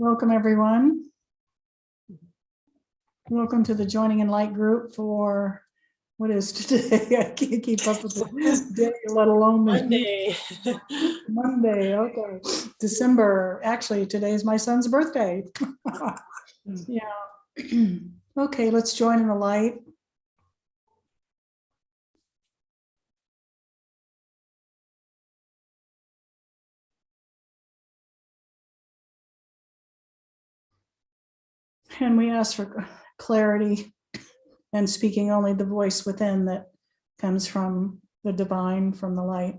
Welcome, everyone. Welcome to the Joining Enlightened group for what is today? I can't keep up with the day, let alone Monday. Monday, okay. December. Actually, today is my son's birthday. Yeah. Okay, let's join in the light. And we ask for clarity and speaking only the voice within that comes from the divine, from the light.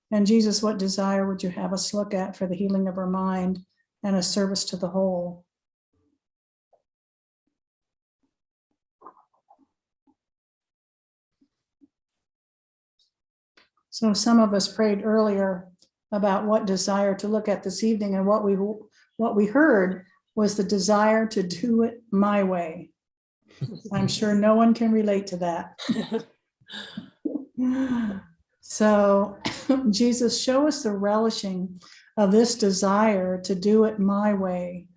And Jesus, what desire would you have us look at for the healing of our mind and a service to the whole? So some of us prayed earlier about what desire to look at this evening, and what we heard was the desire to do it my way. I'm sure no one can relate to that. So Jesus, show us the relishing of this desire to do it my way.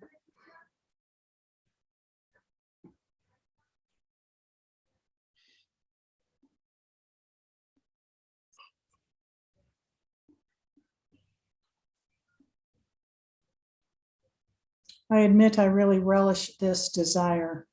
I admit I really relish this desire.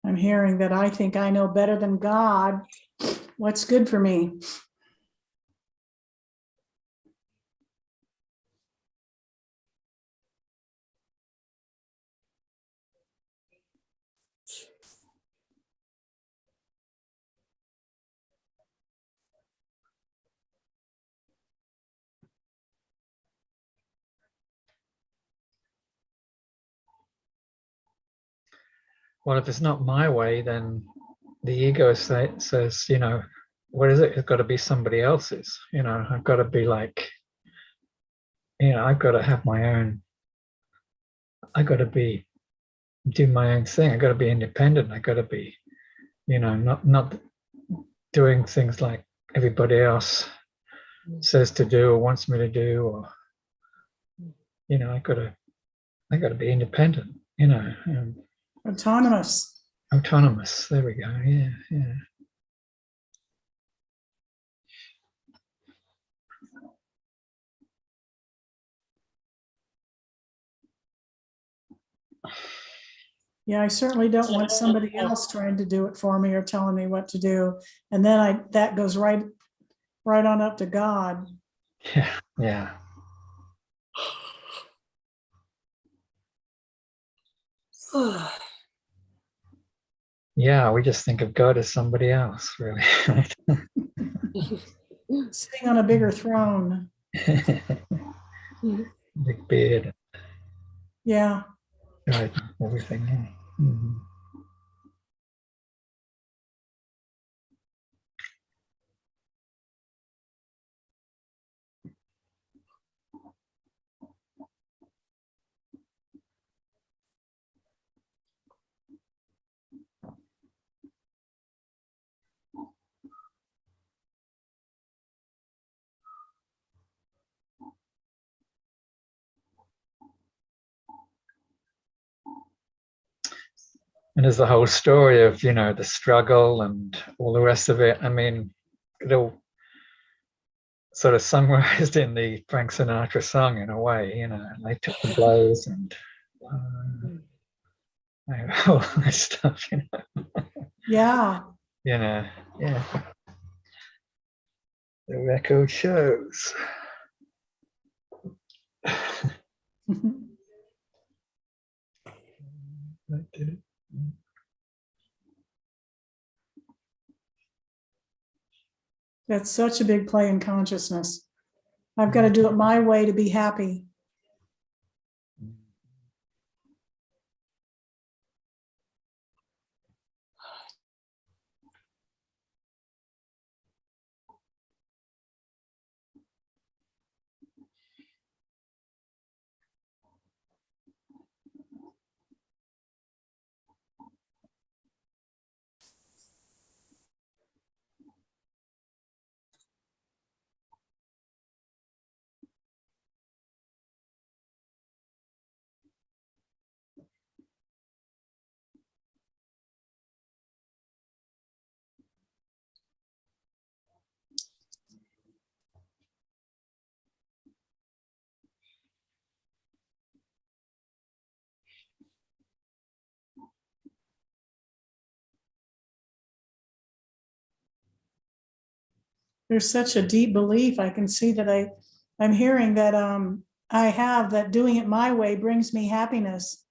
I'm hearing that I think I know better than God what's good for me. Well, if it's not my way, then the ego says, you know, what is it? It's got to be somebody else's. You know, I've got to be like, you know, I've got to have my own. I got to do my own thing. I got to be independent. I got to be, you know, not doing things like everybody else says to do or wants me to do, or, you know, I got to be independent. You know, Autonomous. autonomous. There we go. Yeah, yeah. Yeah, I certainly don't want somebody else trying to do it for me or telling me what to do. And then that goes right on up to God. Yeah, yeah. Yeah, we just think of God as somebody else, really. Sitting on a bigger throne. Big beard. Yeah. Right, everything. Yeah. Mm-hmm. And there's the whole story of, you know, the struggle and all the rest of it. I mean, it all sort of summarized in the Frank Sinatra song in a way, you know, and they took the blows and all that stuff, you know. Yeah. You know, yeah. The record shows. That did it. That's such a big play in consciousness. I've got to do it my way to be happy. There's such a deep belief. I can see that I'm hearing that I have that doing it my way brings me happiness.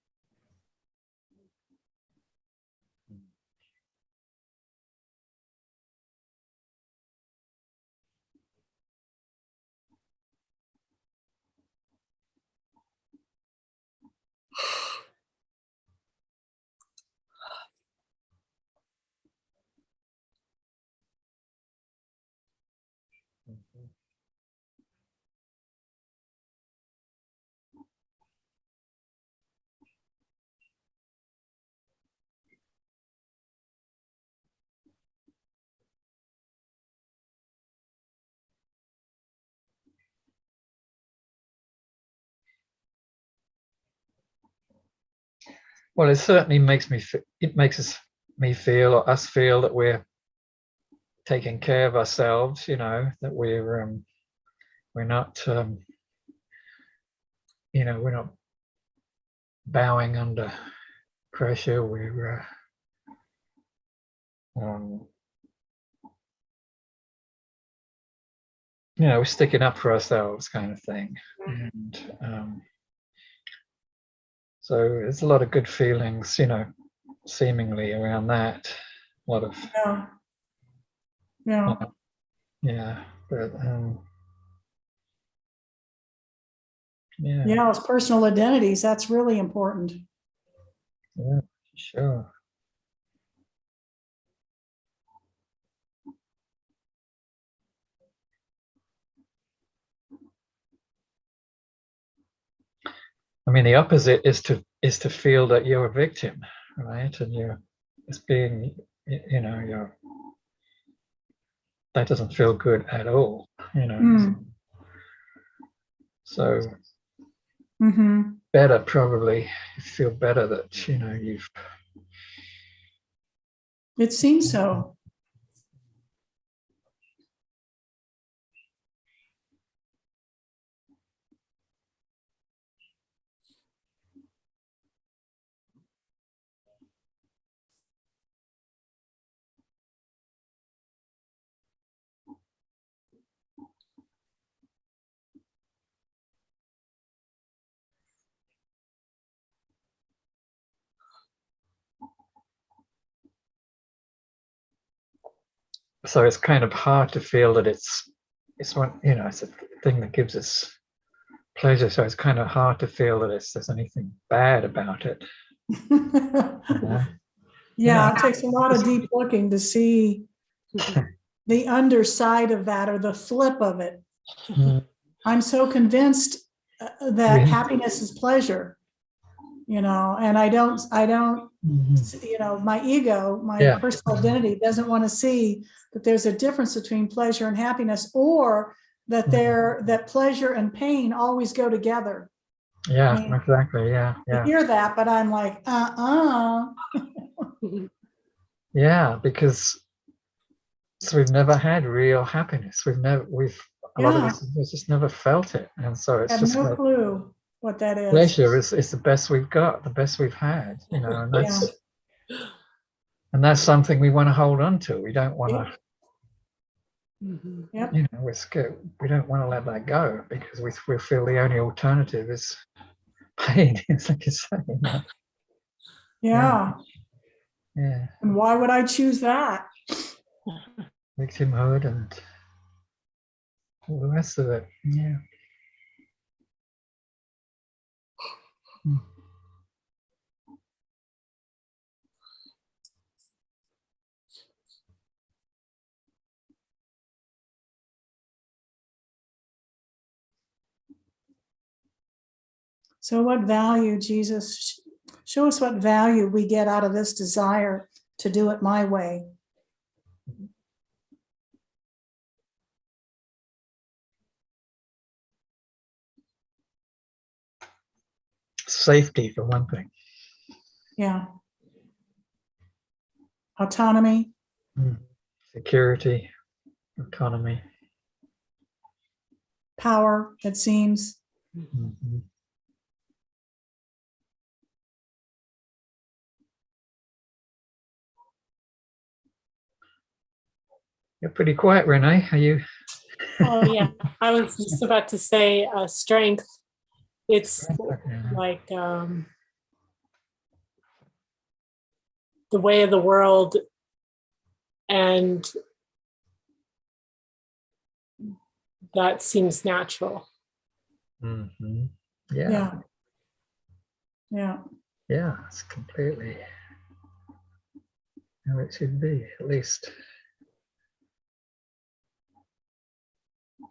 Well, it certainly makes me. It makes me feel, or us feel, that we're taking care of ourselves. You know, that we're not. You know, we're not bowing under pressure. We're you know, we're sticking up for ourselves, kind of thing. And so there's a lot of good feelings, you know, seemingly around that. A lot of Yeah. yeah, but Yeah, it's personal identities. That's really important. Yeah, sure. I mean, the opposite is to feel that you're a victim, right? And it's being, you know, that doesn't feel good at all, you know. So better, probably, you feel better that, you know, you've. It seems so. So it's kind of hard to feel that it's one, you know, it's a thing that gives us pleasure. So it's kind of hard to feel that there's anything bad about it. You know? Yeah, it takes a lot of deep looking to see the underside of that, or the flip of it. I'm so convinced that happiness is pleasure, you know, and I don't, you know, my ego, my personal identity doesn't want to see that there's a difference between pleasure and happiness, or that that pleasure and pain always go together. Yeah, I mean, exactly. Yeah, I hear that, but I'm like, Yeah, because so we've never had real happiness. A lot of Yeah, us have just never felt it. And so I it's have just no like clue what that is. pleasure is the best we've got, the best we've had, you know, Yeah. and that's something we want to hold on to. We don't want to, Yep. you know, we're scared. We don't want to let that go because we feel the only alternative is pain, like you say, you know? Yeah. Yeah. And why would I choose that? Victimhood and all the rest of it. Yeah. Hmm. So what value, Jesus, show us what value we get out of this desire to do it my way. Safety, for one thing. Yeah. Autonomy, Security, autonomy. power, it seems. Mhm. You're pretty quiet, Renee. Are you? Oh yeah, I was just about to say strength. It's like the way of the world, and that seems natural. Mhm. Yeah. Yeah. Yeah. Yeah, it's completely how it should be,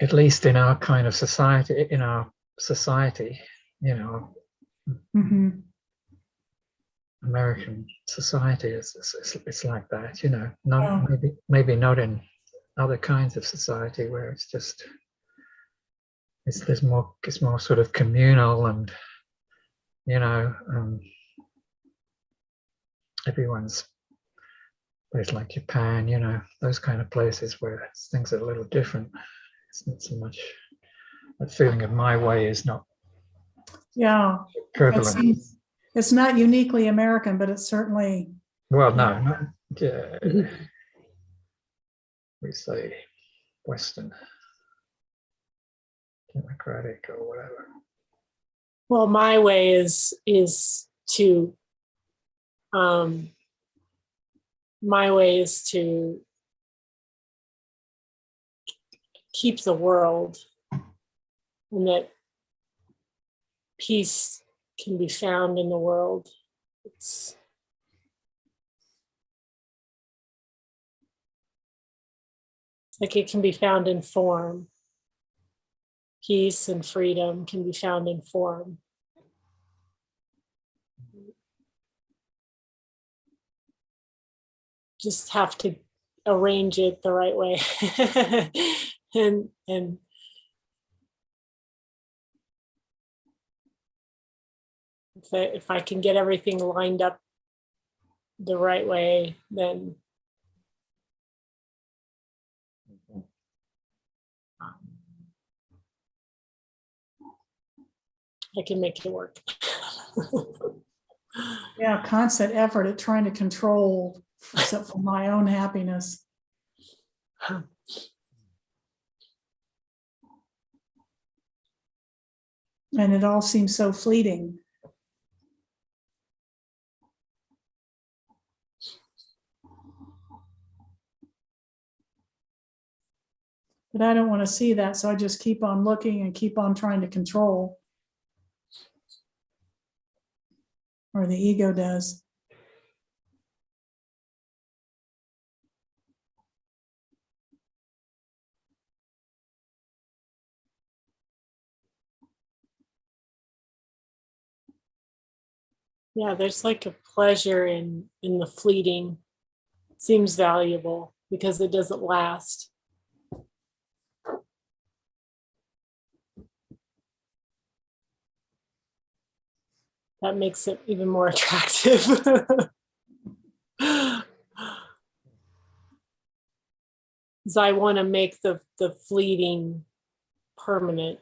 at least in our kind of society, you know, Mhm. American society it's like that, you know. Not Yeah. maybe not in other kinds of society where it's just it's more sort of communal and you know everyone's place like Japan, you know, those kind of places where things are a little different. It's not so much that feeling of my way is not Yeah. It prevalent. seems it's not uniquely American, but it's certainly. Well, no, not we say Western democratic or whatever. Well, my way is to my way is to keep the world, and that peace can be found in the world. It's like it can be found in form. Peace and freedom can be found in form. Just have to arrange it the right way. and if I can get everything lined up the right way, then I can make it work. Yeah, constant effort at trying to control for my own happiness. And it all seems so fleeting. But I don't want to see that, so I just keep on looking and keep on trying to control. Or the ego does. Yeah, there's like a pleasure in the fleeting. It seems valuable because it doesn't last. That makes it even more attractive. Because I want to make the fleeting permanent.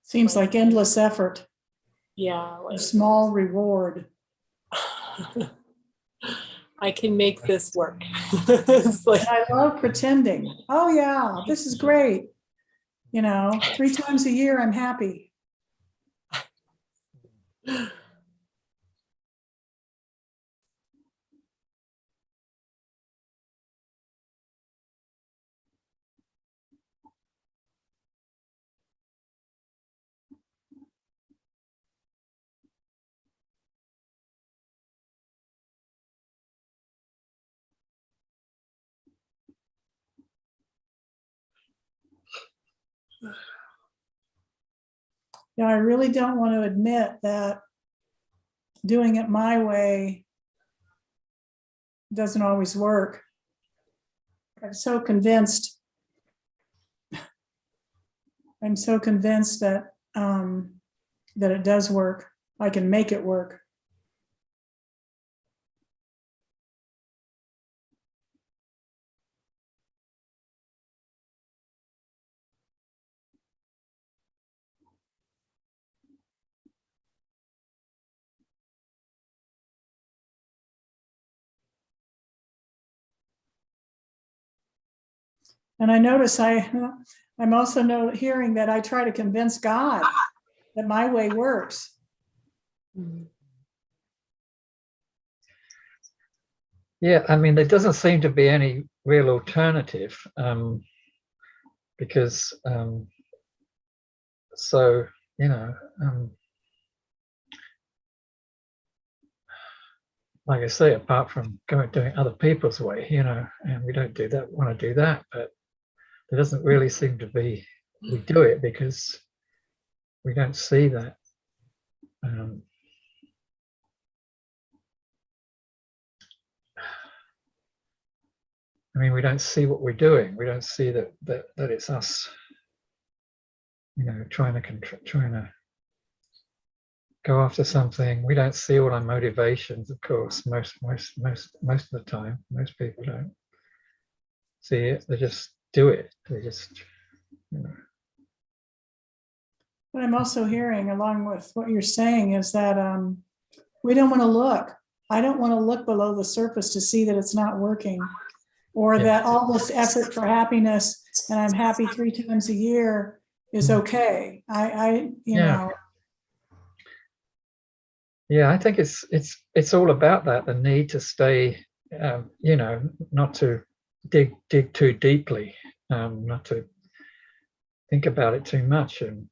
Seems like endless effort, Yeah, a like, small reward. I can make this work. It's like, And I love pretending. Oh yeah, this is great. 3 times a year, I'm happy. Yeah, I really don't want to admit that doing it my way doesn't always work. I'm so convinced that that it does work. I can make it work. And I notice I'm also hearing that I try to convince God that my way works. Yeah, I mean, there doesn't seem to be any real alternative, because so, like I say, apart from doing other people's way, and we don't want to do that, but there doesn't really seem to be, we do it because we don't see that. I mean, we don't see what we're doing. We don't see that it's us, trying to go after something. We don't see all our motivations, of course. Most of the time, most people don't see it. They just do it. They just, What I'm also hearing, along with what you're saying, is that we don't want to look. I don't want to look below the surface to see that it's not working, or that all this effort for happiness, and I'm happy 3 times a year, is okay. Yeah, I think it's all about that, the need to stay, not to dig too deeply, not to think about it too much, and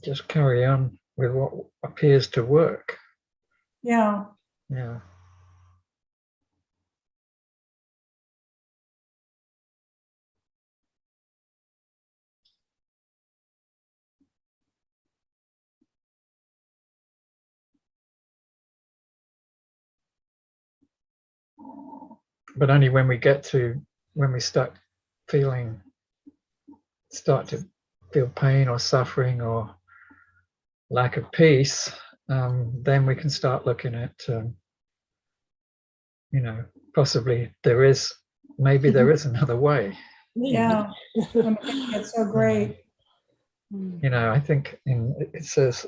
just carry on with what appears to work. Yeah. But only when we start to feel pain or suffering or lack of peace, then we can start looking at, possibly maybe there is another way. Yeah. It's so great. I think it says,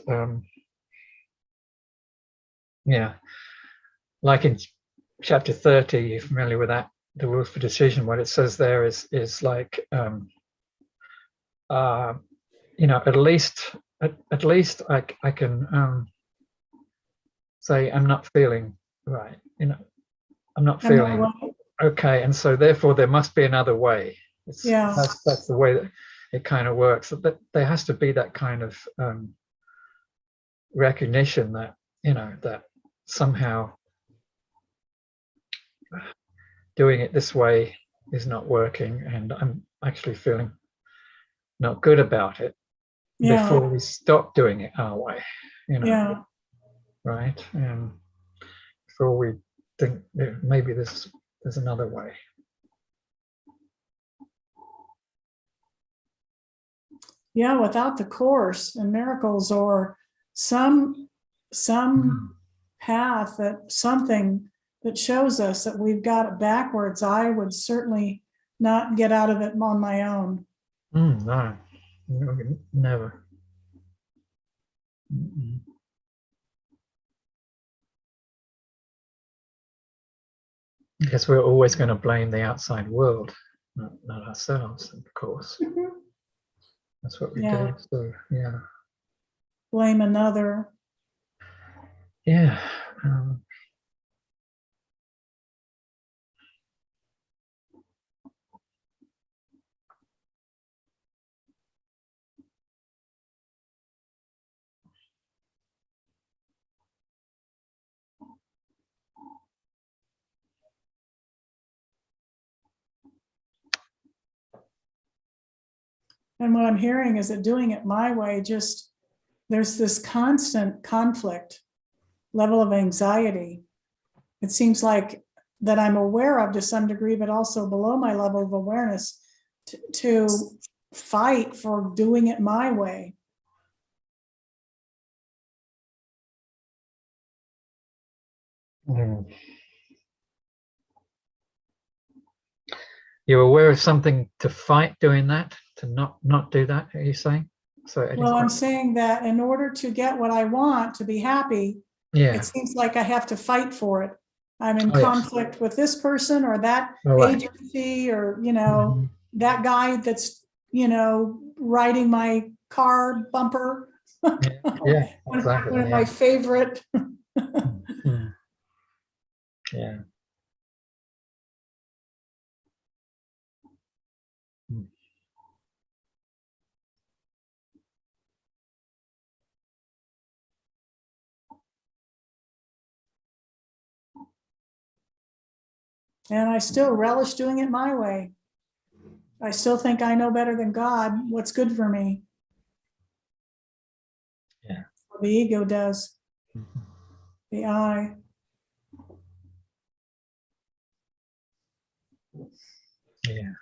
like in chapter 30, you're familiar with that, the rules for decision. What it says there is like, at least I can say I'm not feeling right. I'm not feeling okay, and so therefore there must be another way. That's the way that it kind of works. But there has to be that kind of recognition that that somehow doing it this way is not working, and I'm actually feeling not good about it before we stop doing it our way. Right? And before we think maybe there's another way. Yeah, without the Course and miracles, or some path, that something that shows us that we've got it backwards, I would certainly not get out of it on my own. No, never. Mm-mm. Because we're always going to blame the outside world, not ourselves, of course. That's what we Yeah. do. So yeah, Blame another. yeah. And what I'm hearing is that doing it my way, just there's this constant conflict, level of anxiety. It seems like that I'm aware of to some degree, but also below my level of awareness to fight for doing it my way. Mm. You're aware of something to fight doing that, to not do that, are you saying? So Well, I'm saying that in order to get what I want, to be happy, yeah. it seems like I have to fight for it. I'm in Oh, yes. conflict with this person or that Oh, right. agency, or, that guy that's, riding my car bumper. Yeah, exactly. One of Yeah. my favorite. Mm. Yeah. Mm. And I still relish doing it my way. I still think I know better than God what's good for me. Yeah. The ego does, Mhm. the I. Yeah.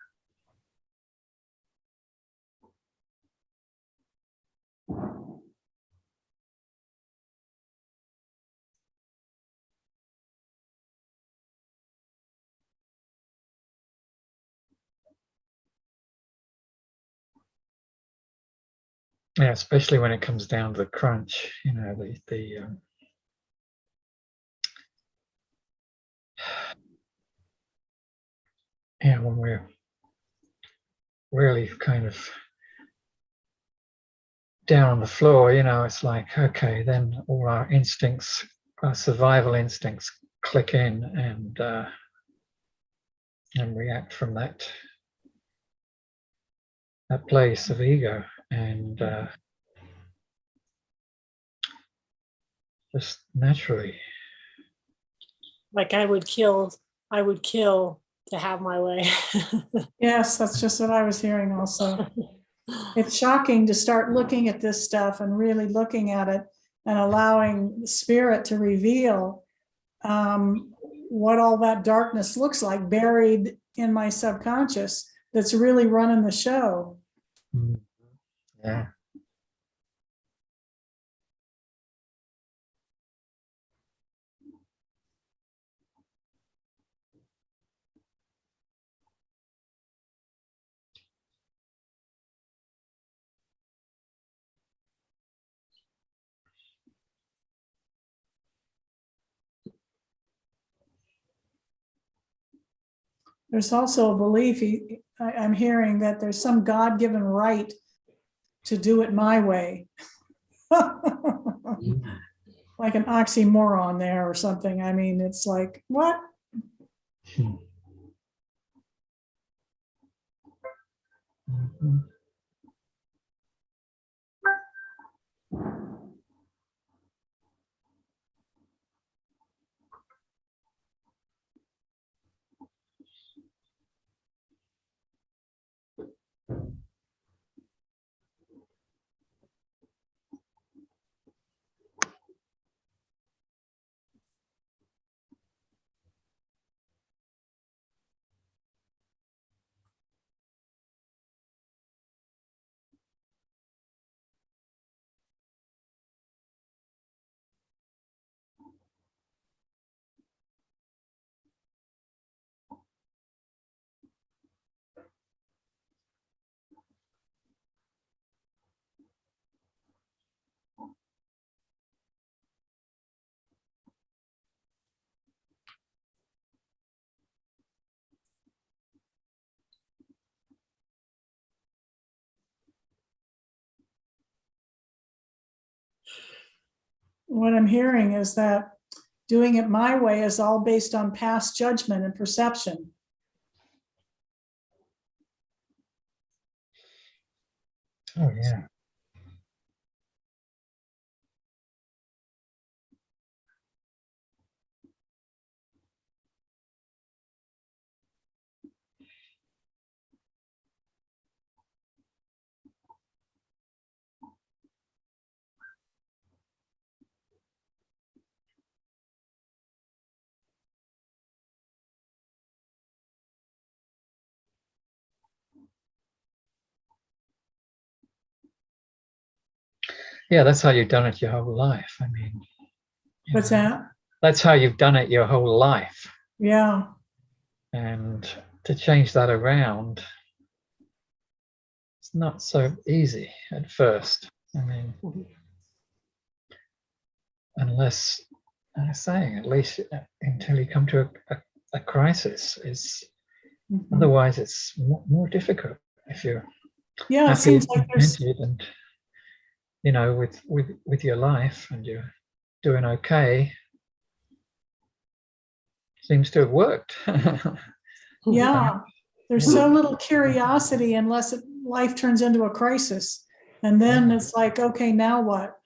Yeah, especially when it comes down to the crunch, when we're really kind of down on the floor, it's like, okay, then all our instincts, our survival instincts click in and react from that place of ego, and just naturally. Like I would kill to have my way. Yes, that's just what I was hearing also. It's shocking to start looking at this stuff and really looking at it and allowing spirit to reveal what all that darkness looks like buried in my subconscious that's really running the show. Yeah. There's also a belief, I'm hearing, that there's some God-given right to do it my way. Like an oxymoron there or something. I mean, it's like, what? Mhm. what I'm hearing is that doing it my way is all based on past judgment and perception. Oh, yeah. Yeah, that's how you've done it your whole life. I mean, you What's know, that? that's how you've done it your whole life. Yeah. And to change that around, it's not so easy at first. I mean, unless, I'm saying, at least until you come to a crisis, is Mhm. otherwise it's more difficult if you're Yeah, it happy seems and like there's, contented and, you know, with your life and you're doing okay. Seems to have worked. yeah, there's so little curiosity unless life turns into a crisis. And then Yeah. it's like, okay, now what?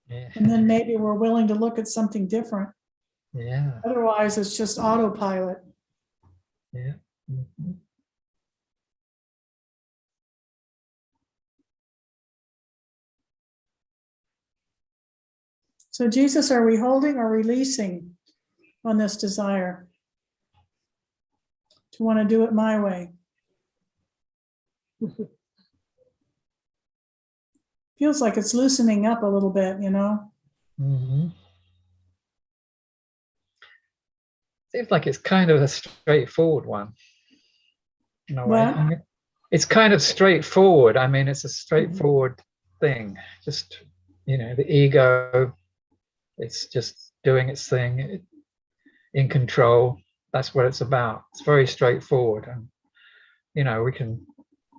Yeah. And then maybe we're willing to look at something different. Yeah. Otherwise, it's just autopilot. Yeah. Mhm. So Jesus, are we holding or releasing on this desire to want to do it my way? Feels like it's loosening up a little bit, you know? Mhm. Seems like it's kind of a straightforward one in a way. What? I mean, it's kind of straightforward. I mean, it's a straightforward thing. Just, you know, the ego, it's just doing its thing in control. That's what it's about. It's very straightforward. And, you know, we can,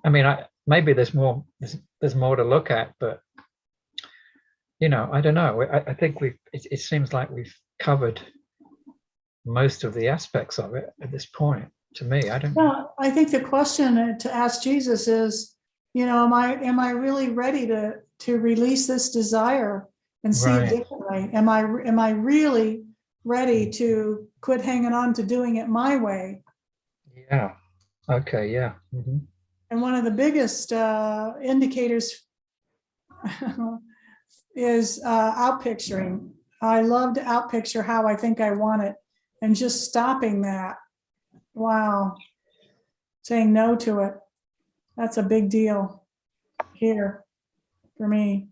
I mean, maybe there's more to look at, but, you know, I don't know. I think it seems like we've covered most of the aspects of it at this point. To me, I don't know. Well, I think the question to ask Jesus is, you know, am I really ready to release this desire and see it Right. differently? Am I really ready to quit hanging on to doing it my way? Yeah. Okay. Yeah. Mhm. And one of the biggest indicators is outpicturing. I love to outpicture how I think I want it, and just stopping that. Wow, saying no to it. That's a big deal here for me.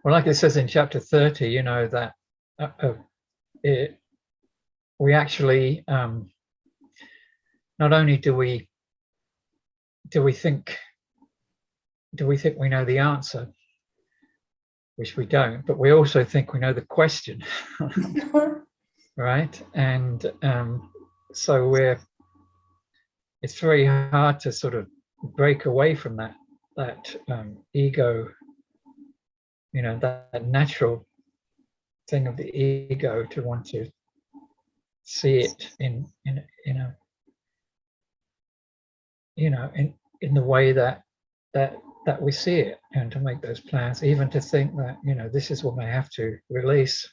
Well, like it says in chapter 30, you know, that we actually not only do we think we know the answer, which we don't, but we also think we know the question, right? And so it's very hard to sort of break away from that ego, you know, that natural thing of the ego to want to see it in a, you know, in the way that we see it, and to make those plans, even to think that, you know, this is what I have to release.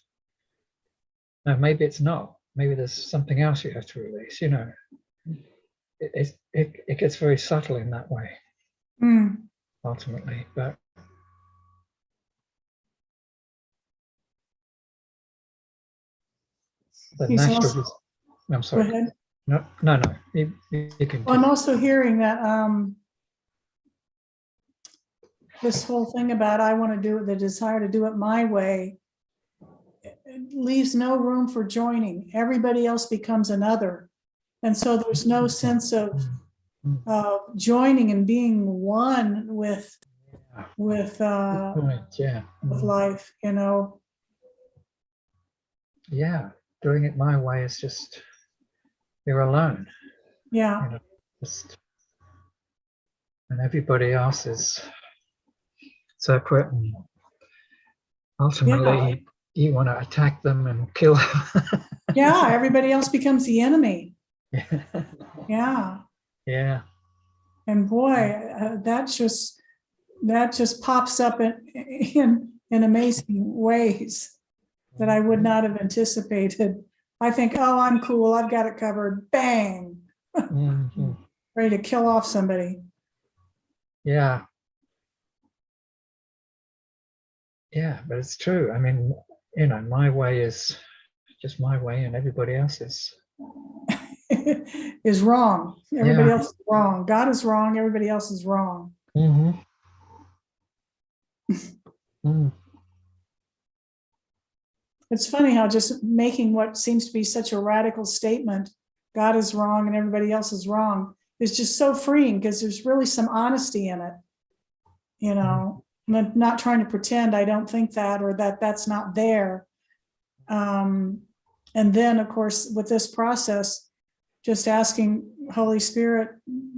No, maybe it's not. Maybe there's something else you have to release. You know, it gets very subtle in that way, Mm. ultimately. But the He's natural. also, I'm go sorry. ahead. No. You can. Well, I'm also hearing that this whole thing about I want to do it, the desire to do it my way, it leaves no room for joining. Everybody else becomes another. And so there's no sense of joining and being one with Right, yeah. with life, you know. Yeah, doing it my way is just you're alone, Yeah. you know, just, and everybody else is separate, and ultimately you want to attack them and kill them. Yeah, everybody else becomes the enemy. Yeah. Yeah. Yeah. And boy, that just pops up in amazing ways that I would not have anticipated. I think, oh, I'm cool, I've got it covered. Bang. Mhm. Ready to kill off somebody. Yeah. Yeah, but it's true. I mean, you know, my way is just my way and everybody else's. Is wrong. Everybody Yeah. else is wrong. God is wrong. Everybody else is wrong. Mm-hmm. Mm. It's funny how just making what seems to be such a radical statement, God is wrong and everybody else is wrong, is just so freeing because there's really some honesty in it. You know, I'm not trying to pretend I don't think that or that that's not there. And then, of course, with this process, just asking Holy Spirit,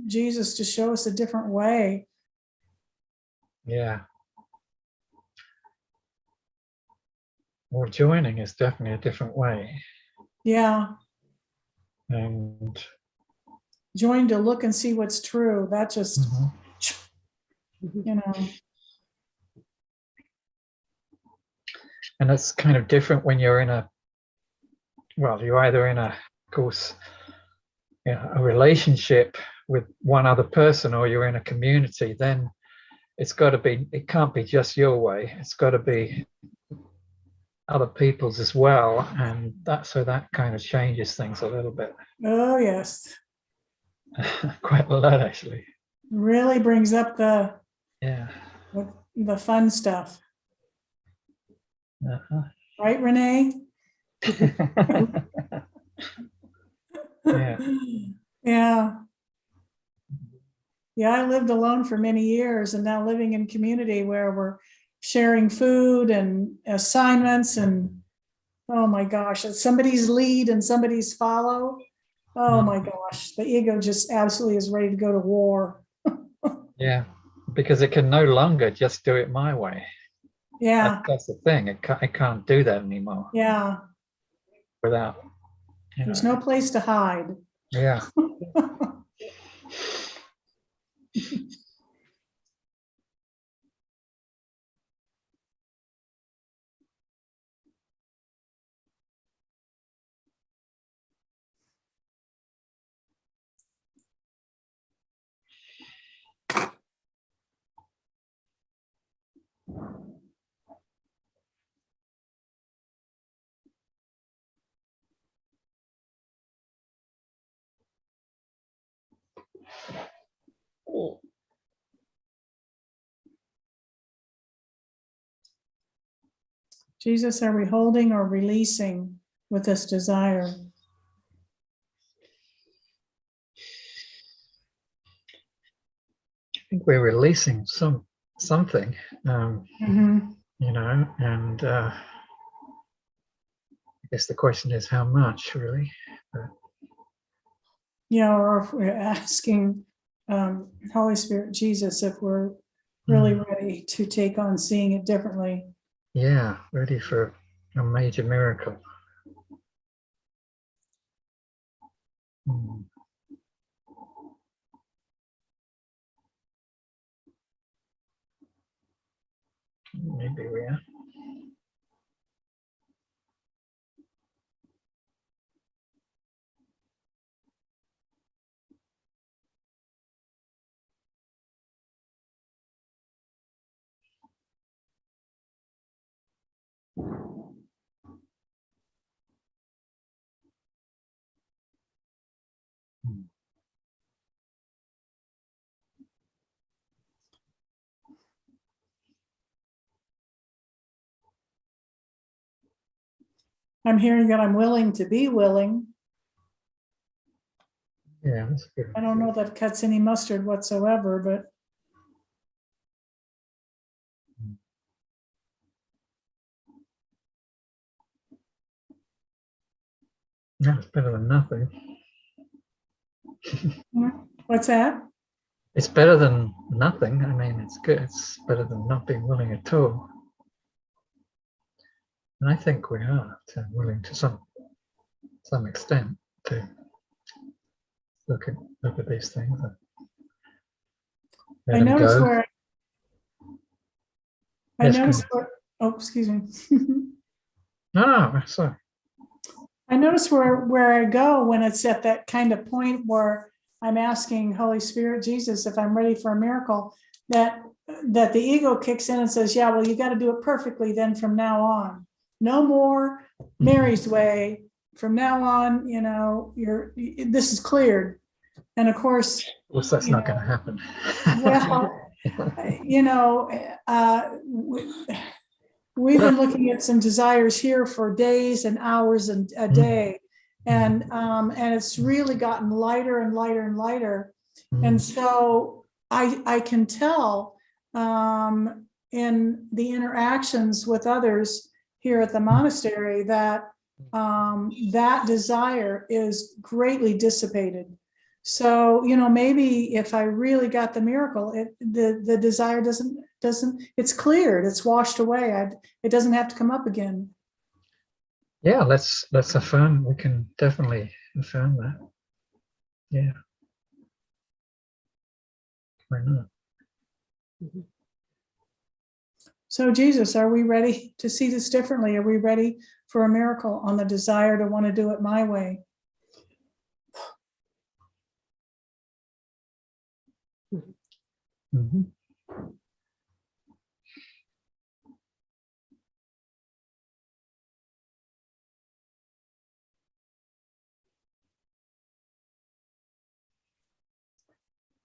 Jesus, to show us a different way. Yeah. Well, joining is definitely a different way. Yeah. And Join to look and see what's true. That just, you know. and it's kind of different when you're in a, well, you're either in a, of course, you know, a relationship with one other person or you're in a community, then it's got to be, it can't be just your way. It's got to be other people's as well. And that, so that kind of changes things a little bit. Oh, yes. Quite a lot, actually. Really brings up Yeah. the fun stuff. Uh-huh. Right, Renee? Yeah. Yeah. Yeah, I lived alone for many years and now living in community where we're sharing food and assignments and oh my gosh, somebody's lead and somebody's follow. Oh my gosh, the ego just absolutely is ready to go to war. Yeah, because it can no longer just do it my way. Yeah, That's the thing. It can't do that anymore yeah. without, you There's know. no place to hide. Yeah. Jesus, are we holding or releasing with this desire? I think we're releasing something, Mm-hmm. you know, and I guess the question is how much, really. But, Or if we're asking Holy Spirit, Jesus, if we're really ready to take on seeing it differently. yeah, ready for a major miracle. Maybe we are. I'm hearing that I'm willing to be willing. Yeah, that's good. I don't know if that cuts any mustard whatsoever, but No, it's better than nothing. what's that? It's better than nothing. I mean, it's good. It's better than not being willing at all. And I think we are willing to some extent to look at these things and let I them noticed go. where I Yes, noticed where, oh, excuse me. no, sorry. I notice where I go when it's at that kind of point where I'm asking Holy Spirit, Jesus, if I'm ready for a miracle, that the ego kicks in and says, yeah, well, you got to do it perfectly then from now on. No more Mary's way. From now on, this is cleared. And of course, Well, that's not going to happen. well, we've been looking at some desires here for days and hours and a day, and it's really gotten lighter and lighter and lighter. And so I can tell in the interactions with others here at the monastery that that desire is greatly dissipated. So, maybe if I really got the miracle, the desire doesn't, it's cleared, it's washed away. It doesn't have to come up again. Yeah, let's affirm. We can definitely affirm that. Yeah. Why not? So, Jesus, are we ready to see this differently? Are we ready for a miracle on the desire to want to do it my way? Mm-hmm.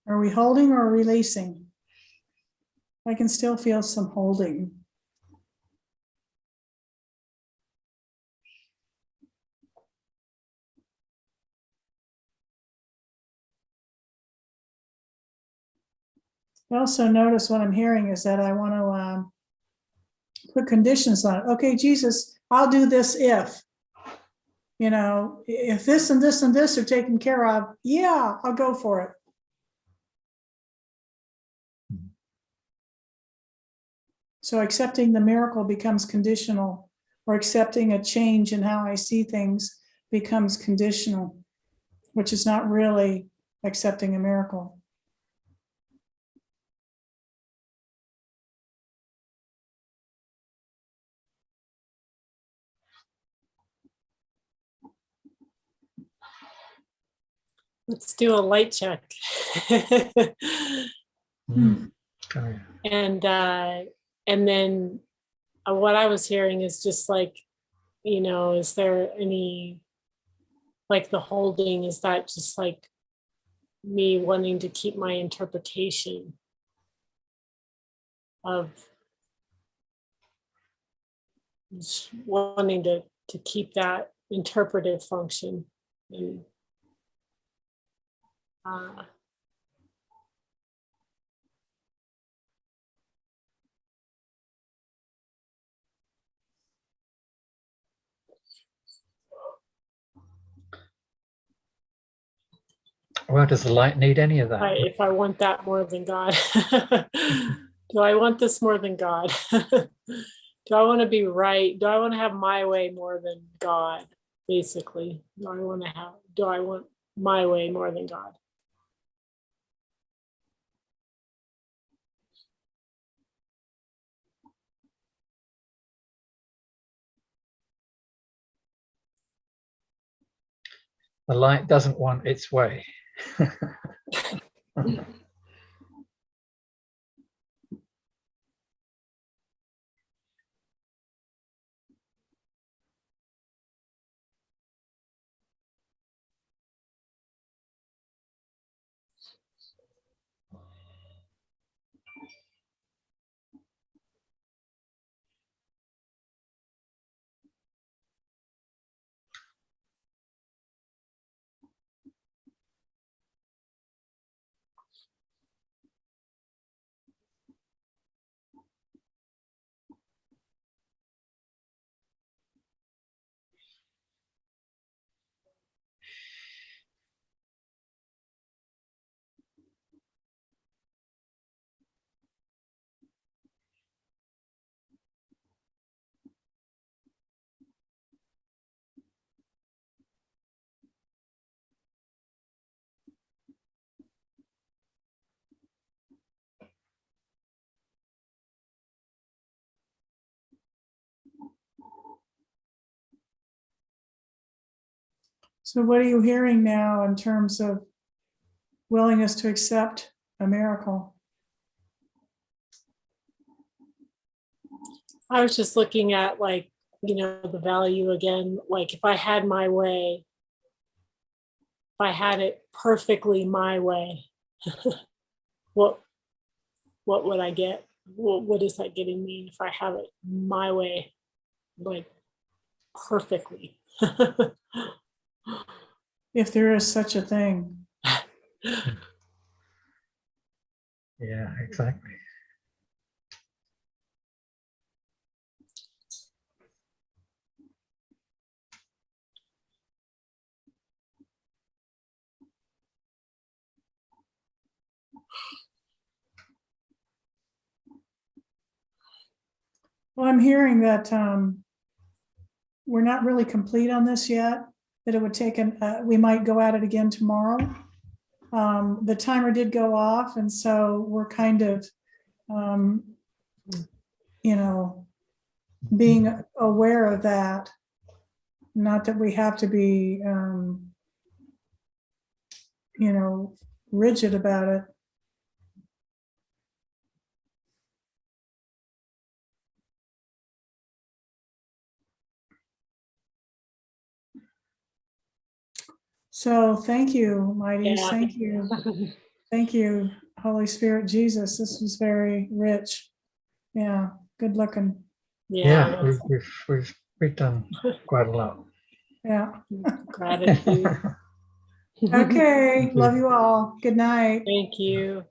Are we holding or releasing? I can still feel some holding. I also notice what I'm hearing is that I want to put conditions on it. Okay, Jesus, I'll do this if this and this and this are taken care of, yeah, I'll go for it. So accepting the miracle becomes conditional, or accepting a change in how I see things becomes conditional, which is not really accepting a miracle. Let's do a light check. Okay. And then what I was hearing is just like, is there any, like the holding, is that just like me wanting to keep my interpretation of, just wanting to keep that interpretive function, and Well, does the light need any of that? if I want that more than God. Do I want this more than God? Do I want to be right? Do I want to have my way more than God? Basically, do I want my way more than God? The light doesn't want its way. So what are you hearing now in terms of willingness to accept a miracle? I was just looking at, like, you know, the value again, like if I had my way, if I had it perfectly my way, what would I get? What is that getting me if I have it my way, like perfectly? If there is such a thing. Yeah, exactly. Well, I'm hearing that we're not really complete on this yet, that it would take we might go at it again tomorrow. The timer did go off, and so we're kind of, you know, being aware of that. Not that we have to be, you know, rigid about it. So thank you, mighties. Yeah. Thank you. Thank you, Holy Spirit, Jesus. This was very rich. Yeah, good looking. Yeah, Yeah. we've done quite a lot. Yeah. Gratitude. Okay. Thank you. Love you all. Good night. Thank you.